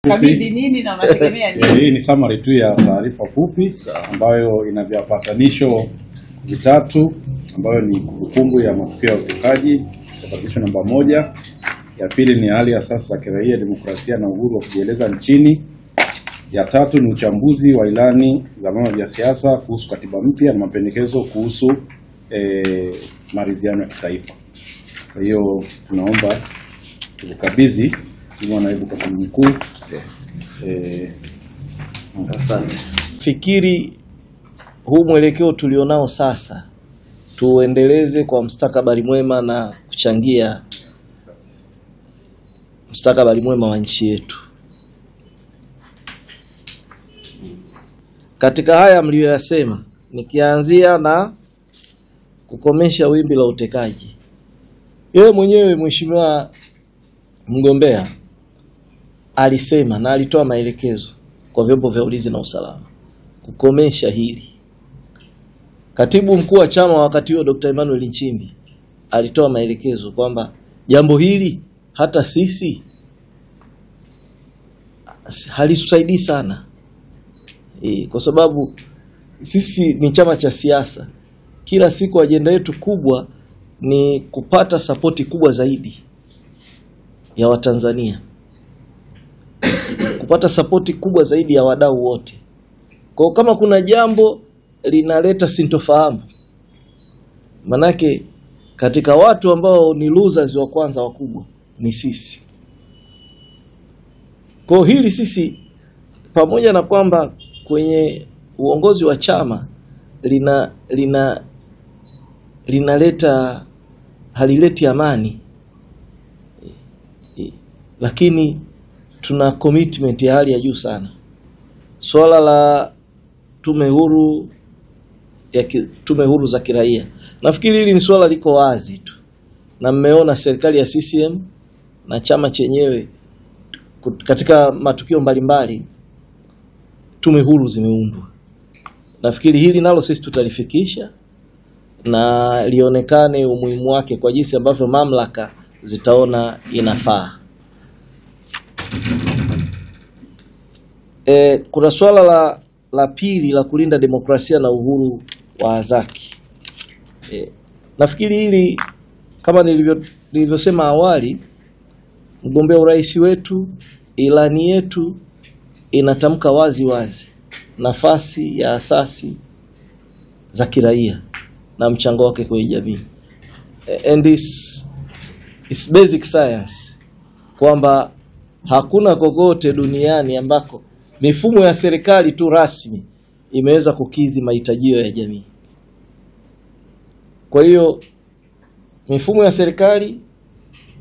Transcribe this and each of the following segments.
Kabidhi nini na unategemea nini? Hii ni summary tu ya taarifa fupi ambayo ina viambatanisho vitatu ambayo ni kumbukumbu ya matukio ya utekaji, viambatanisho namba 1. Ya pili ni hali ya sasa ya kiraia, demokrasia na uhuru wa kujieleza nchini. Ya tatu ni uchambuzi wa ilani za vyama vya siasa kuhusu katiba mpya na mapendekezo kuhusu maridhiano ya kitaifa. Kwa hiyo tunaomba tukabidhi kwa naibu katibu mkuu. Asante. Fikiri huu mwelekeo tulionao sasa tuendeleze kwa mustakabali mwema na kuchangia mustakabali mwema wa nchi yetu. Katika haya mlioyasema, nikianzia na kukomesha wimbi la utekaji. Yeye mwenyewe mheshimiwa mgombea alisema na alitoa maelekezo kwa vyombo vya ulinzi na usalama kukomesha hili. Katibu mkuu wa chama wakati huo Dr. Emmanuel Nchimbi alitoa maelekezo kwamba jambo hili hata sisi halitusaidii sana. Kwa sababu sisi ni chama cha siasa. Kila siku ajenda yetu kubwa ni kupata sapoti kubwa zaidi ya Watanzania. Kupata sapoti kubwa zaidi ya wadau wote. Kwa kama kuna jambo linaleta sintofahamu, manake katika watu ambao ni losers wa kwanza wakubwa ni sisi. Kwa hili sisi pamoja na kwamba kwenye uongozi wa chama linaleta halileti amani, lakini tuna commitment ya hali ya juu sana. Swala la tume huru za kiraia, nafikiri hili ni swala liko wazi tu, na mmeona serikali ya CCM na chama chenyewe katika matukio mbalimbali tume huru zimeundwa. Nafikiri hili nalo sisi tutalifikisha na lionekane umuhimu wake kwa jinsi ambavyo mamlaka zitaona inafaa. Kuna swala la pili la kulinda demokrasia na uhuru wa Azaki. Nafikiri hili kama nilivyosema awali, mgombea urais wetu, ilani yetu inatamka wazi wazi nafasi ya asasi za kiraia na mchango wake kwa jamii. And it's basic science kwamba hakuna kokote duniani ambako mifumo ya serikali tu rasmi imeweza kukidhi mahitaji ya jamii. Kwa hiyo mifumo ya serikali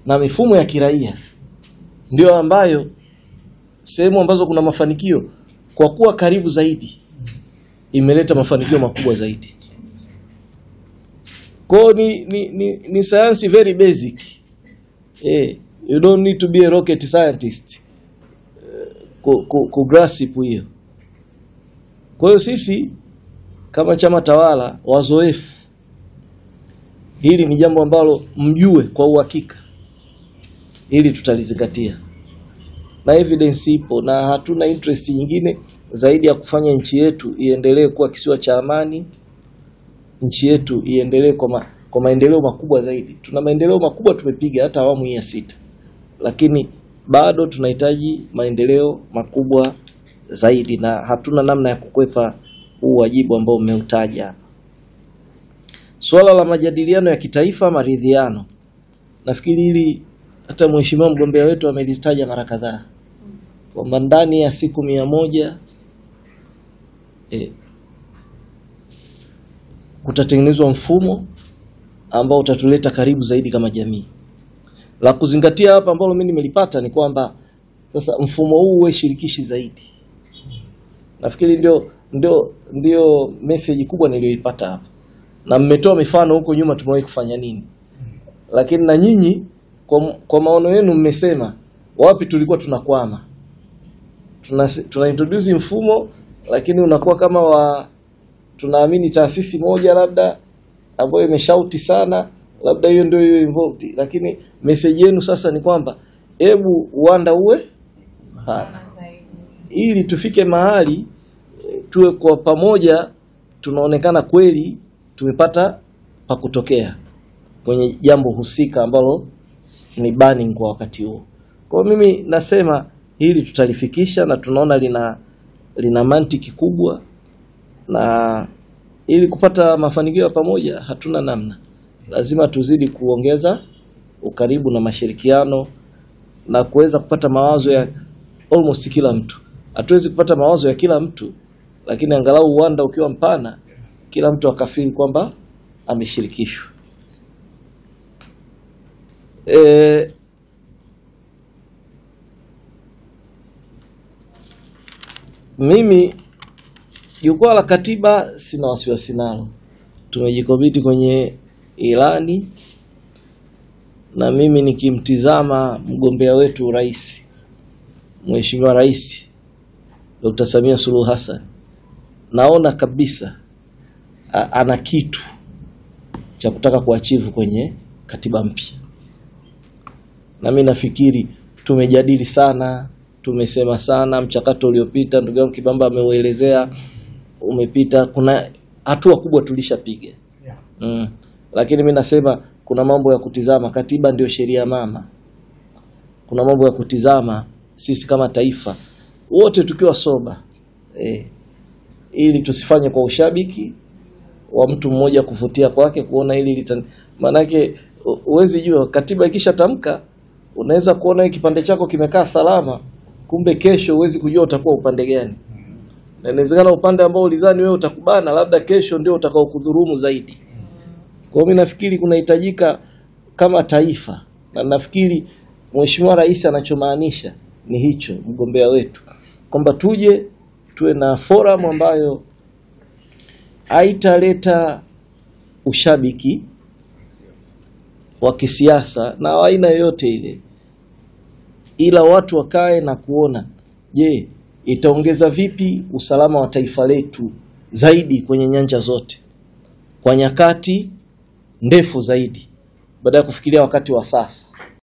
na mifumo ya kiraia ndio ambayo sehemu ambazo kuna mafanikio, kwa kuwa karibu zaidi imeleta mafanikio makubwa zaidi. Kwa ni science very basic. You don't need to be a rocket scientist ku grasp hiyo. Kwa hiyo sisi kama chama tawala wazoefu, hili ni jambo ambalo mjue kwa uhakika, ili tutalizingatia. Na evidence ipo, na hatuna interest nyingine zaidi ya kufanya nchi yetu iendelee kuwa kisiwa cha amani, nchi yetu iendelee kwa maendeleo makubwa zaidi. Tuna maendeleo makubwa tumepiga hata awamu hii ya 6, lakini bado tunahitaji maendeleo makubwa zaidi, na hatuna namna ya kukwepa huu wajibu ambao mmeutaja hapa. Swala la majadiliano ya kitaifa, maridhiano, nafikiri hili hata mheshimiwa mgombea wetu amelitaja mara kadhaa kwamba ndani ya siku 100 kutatengenezwa mfumo ambao utatuleta karibu zaidi kama jamii. La kuzingatia hapa ambalo mimi nimelipata ni kwamba sasa mfumo huu uwe shirikishi zaidi. Nafikiri ndio message kubwa niliyoipata hapa. Na mmetoa mifano huko nyuma tumewahi kufanya nini. Lakini na nyinyi kwa maono yenu mmesema wapi tulikuwa tunakwama. Tuna introduce mfumo, lakini unakuwa kama tunaamini taasisi moja labda ambayo imeshauti sana, labda hiyo ndio involved. Lakini message yenu sasa ni kwamba hebu uwanda uwe hapa. ili tufike mahali tuwe kwa pamoja tunaonekana kweli tumepata pa kutokea kwenye jambo husika ambalo ni burning kwa wakati huo. Kwa mimi nasema hili tutalifikisha na tunaona lina mantiki kubwa, na ili kupata mafanikio ya pamoja hatuna namna. Lazima tuzidi kuongeza ukaribu na mashirikiano na kuweza kupata mawazo ya almost kila mtu. Hatuwezi kupata mawazo ya kila mtu, lakini angalau uwanda ukiwa mpana kila mtu akafiri kwamba ameshirikishwa. Mimi jukwaa la katiba sina wasiwasi nalo. Tumejikobiti kwenye ilani, na mimi nikimtizama mgombea wetu rais, Mheshimiwa Rais Dr. Samia Suluhu Hassan, naona kabisa ana kitu cha kutaka kuachieve kwenye katiba mpya. Na mimi nafikiri tumejadili sana, tumesema sana, mchakato uliopita ndugu yangu Kibamba ameuelezea umepita, kuna hatua kubwa tulishapiga. Lakini mimi nasema kuna mambo ya kutizama, katiba ndio sheria mama. Kuna mambo ya kutizama sisi kama taifa wote tukiwa soba, ili tusifanye kwa ushabiki wa mtu mmoja kuvutia kwake kuona hili manake uwezi jua katiba ikisha tamka unaweza kuona hiki kipande chako kimekaa salama, kumbe kesho uwezi kujua utakuwa upande gani. Na inawezekana upande ambao ulidhani wewe utakubana labda kesho ndio utakao kudhurumu zaidi. Kwa mimi nafikiri kunahitajika kama taifa, na nafikiri Mheshimiwa Rais anachomaanisha ni hicho mgombea wetu, kwamba tuwe na forum ambayo haitaleta ushabiki wa kisiasa na aina yoyote ile, ila watu wakae na kuona je, itaongeza vipi usalama wa taifa letu zaidi kwenye nyanja zote kwa nyakati ndefu zaidi, baada ya kufikiria wakati wa sasa.